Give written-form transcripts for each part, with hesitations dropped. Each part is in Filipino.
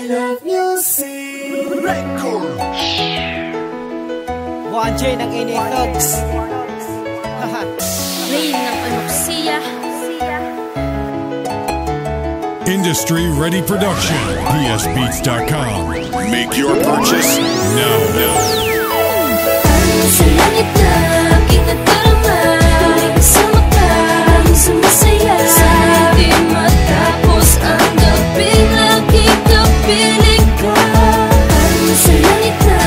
I love music. Record 1J ng Initogs. Rain ng Anoxia. Industry Ready Production. PSBeats.com. Make your purchase now. Sa langit na aking nadarama, tuloy kasama ka, sumasaya. Sa hindi matapos ang gabi, lagi kapiling ka. Sa langit na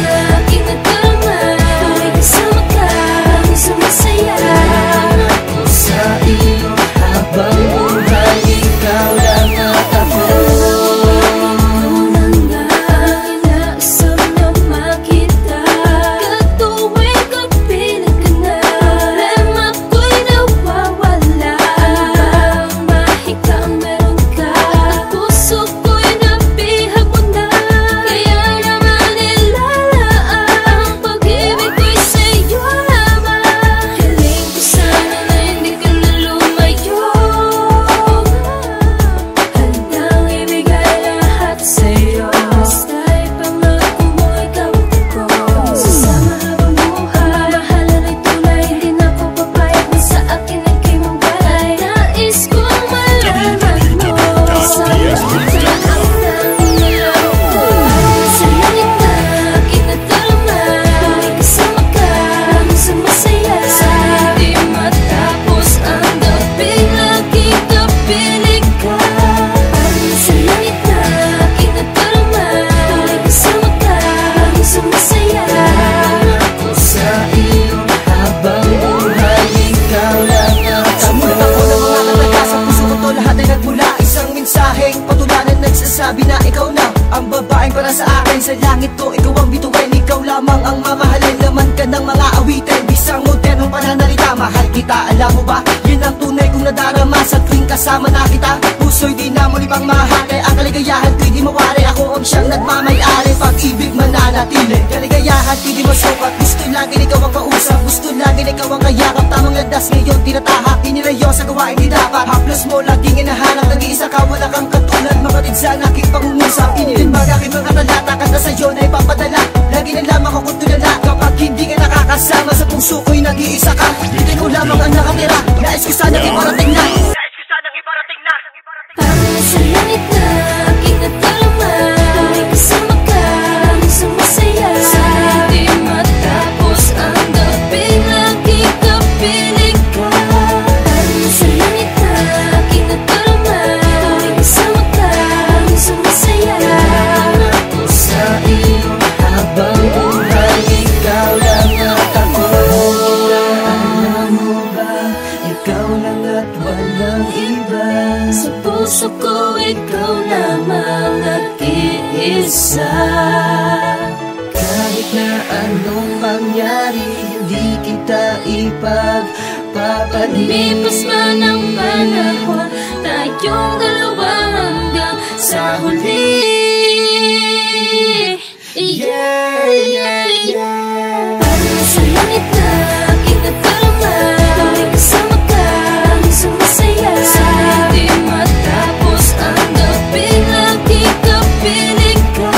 aking nadarama, tuloy kasama ka, sumasaya. Ako sa iyo habang buhay, ikaw lang at ako. Sabi na ikaw na ang babaeng para sa akin. Sa langit ko ikaw ang bituin, ikaw lamang ang mamahalin. Laman ka ng mga awitin, bisang modernong pananalita. Mahal kita, alam mo ba? Yan ang tunay kong nadarama sa tuwing kasama na kita. Puso'y di na muli pang mahal, kaya ang kaligayahan ko'y di mawari. Ako ang siyang nagmamay-ari, pag-ibig mananatili. Kaligayahan ko'y di masukat, gusto laging ikaw ang kausap, gusto laging ikaw ang kayakap. Tamang landas ngayon tinatahak, inilayo sa gawain di dapat. Haplos mo laging inahanap, nag-iisa ka, wala kang katulad. Makatid sa aking pangungusap, inilinbag aking mga talata. Kanta sa'yo na ipapadala, lagi na lamang ako tulala. Kapag hindi ka nakakasama, sa puso ko'y nag-iisa ka. Hindi ko lamang ang nakatira, nais ko sanang iparating na. Parang sa langit na aking nadarama, tuloy kasama ka, sumasaya. Sa hindi matapos ang gabi, lagi kapiling ka. Parang sa langit na aking nadarama, tuloy kasama ka, sumasaya. Ako sa iyo habang buhay, ikaw lang at ako. Alam mo ba, ikaw lang at walang iba. Sa puso ko ikaw lamang nag-iisa. Kahit na anong mangyari, hindi kita ipagpapalit. Lumipas man ang panahon, tayong dalawa hanggang sa huli. Parang sa langit na aking nadarama, tuloy kasama ka, sumasaya. Sa hindi matapos ang gabi, lagi kapiling ka.